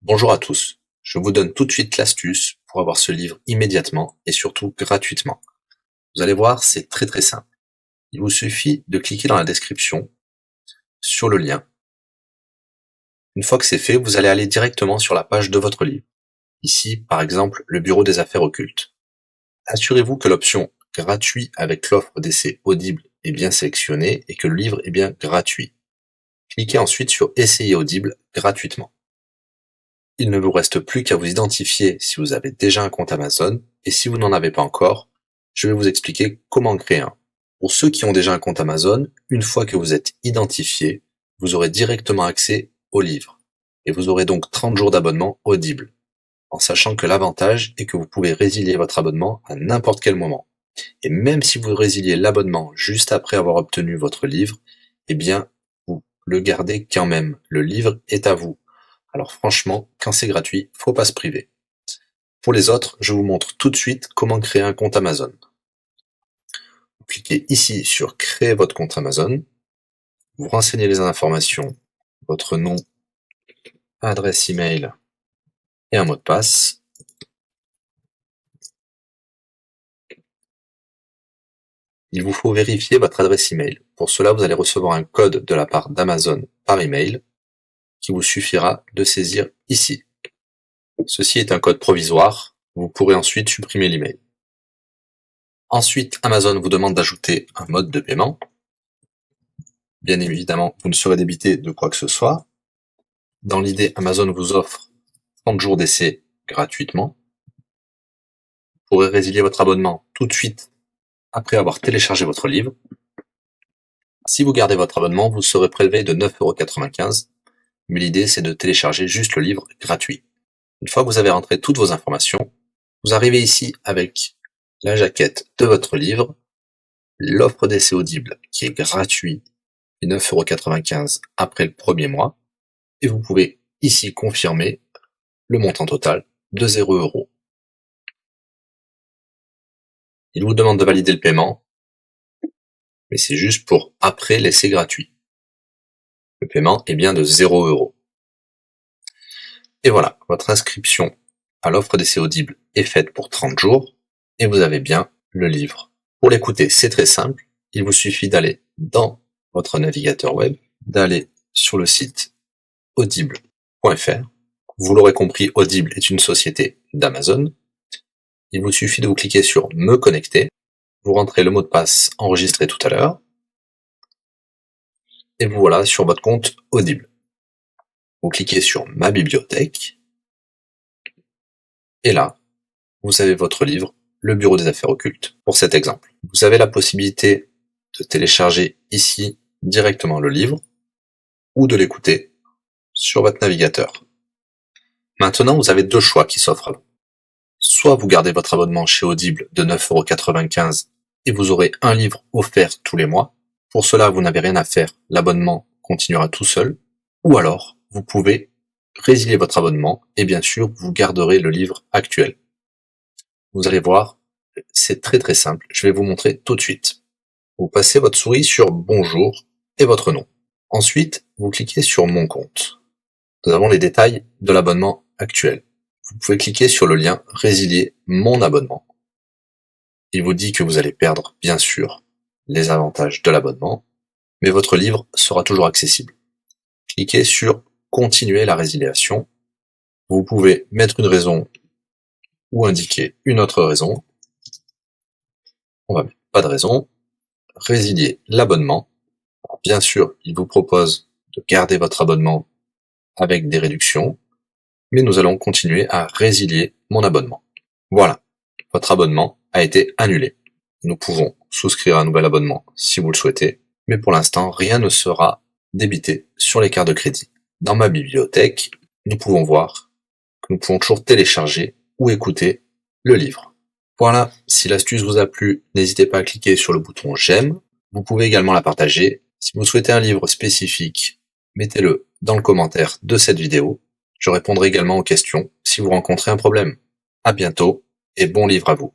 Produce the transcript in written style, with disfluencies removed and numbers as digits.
Bonjour à tous, je vous donne tout de suite l'astuce pour avoir ce livre immédiatement et surtout gratuitement. Vous allez voir, c'est très simple. Il vous suffit de cliquer dans la description sur le lien. Une fois que c'est fait, vous allez aller directement sur la page de votre livre. Ici, par exemple, le bureau des affaires occultes. Assurez-vous que l'option gratuit avec l'offre d'essai Audible est bien sélectionnée et que le livre est bien gratuit. Cliquez ensuite sur Essayer Audible gratuitement. Il ne vous reste plus qu'à vous identifier si vous avez déjà un compte Amazon, et si vous n'en avez pas encore, je vais vous expliquer comment créer un. Pour ceux qui ont déjà un compte Amazon, une fois que vous êtes identifié, vous aurez directement accès au livre, et vous aurez donc 30 jours d'abonnement Audible, en sachant que l'avantage est que vous pouvez résilier votre abonnement à n'importe quel moment. Et même si vous résiliez l'abonnement juste après avoir obtenu votre livre, eh bien, vous le gardez quand même. Le livre est à vous. Alors franchement, quand c'est gratuit, faut pas se priver. Pour les autres, je vous montre tout de suite comment créer un compte Amazon. Vous cliquez ici sur créer votre compte Amazon. Vous renseignez les informations, votre nom, adresse email et un mot de passe. Il vous faut vérifier votre adresse email. Pour cela, vous allez recevoir un code de la part d'Amazon par email qui vous suffira de saisir ici. Ceci est un code provisoire. Vous pourrez ensuite supprimer l'email. Ensuite, Amazon vous demande d'ajouter un mode de paiement. Bien évidemment, vous ne serez débité de quoi que ce soit. Dans l'idée, Amazon vous offre 30 jours d'essai gratuitement. Vous pourrez résilier votre abonnement tout de suite après avoir téléchargé votre livre. Si vous gardez votre abonnement, vous serez prélevé de 9,95 €, mais l'idée c'est de télécharger juste le livre gratuit. Une fois que vous avez rentré toutes vos informations, vous arrivez ici avec la jaquette de votre livre, l'offre d'essai Audible qui est gratuit et 9,95 € après le premier mois, et vous pouvez ici confirmer le montant total de 0 €. Il vous demande de valider le paiement, mais c'est juste pour après l'essai gratuit. Le paiement est bien de 0 €. Et voilà, votre inscription à l'offre d'essai Audible est faite pour 30 jours, et vous avez bien le livre. Pour l'écouter, c'est très simple, il vous suffit d'aller dans votre navigateur web, d'aller sur le site audible.fr. Vous l'aurez compris, Audible est une société d'Amazon. Il vous suffit de vous cliquer sur Me connecter, vous rentrez le mot de passe enregistré tout à l'heure, et vous voilà sur votre compte Audible. Vous cliquez sur Ma bibliothèque, et là, vous avez votre livre, Le Bureau des affaires occultes, pour cet exemple. Vous avez la possibilité de télécharger ici directement le livre, ou de l'écouter sur votre navigateur. Maintenant, vous avez deux choix qui s'offrent à vous. Soit vous gardez votre abonnement chez Audible de 9,95 € et vous aurez un livre offert tous les mois. Pour cela, vous n'avez rien à faire, l'abonnement continuera tout seul. Ou alors, vous pouvez résilier votre abonnement et bien sûr, vous garderez le livre actuel. Vous allez voir, c'est très simple, je vais vous montrer tout de suite. Vous passez votre souris sur Bonjour et votre nom. Ensuite, vous cliquez sur Mon compte. Nous avons les détails de l'abonnement actuel. Vous pouvez cliquer sur le lien Résilier mon abonnement. Il vous dit que vous allez perdre, bien sûr, les avantages de l'abonnement, mais votre livre sera toujours accessible. Cliquez sur Continuer la résiliation. Vous pouvez mettre une raison ou indiquer une autre raison. On va mettre pas de raison. Résilier l'abonnement. Bien sûr, il vous propose de garder votre abonnement avec des réductions, mais nous allons continuer à résilier mon abonnement. Voilà, votre abonnement a été annulé. Nous pouvons souscrire un nouvel abonnement si vous le souhaitez, mais pour l'instant, rien ne sera débité sur les cartes de crédit. Dans ma bibliothèque, nous pouvons voir que nous pouvons toujours télécharger ou écouter le livre. Voilà, si l'astuce vous a plu, n'hésitez pas à cliquer sur le bouton j'aime. Vous pouvez également la partager. Si vous souhaitez un livre spécifique, mettez-le dans le commentaire de cette vidéo. Je répondrai également aux questions si vous rencontrez un problème. À bientôt et bon livre à vous.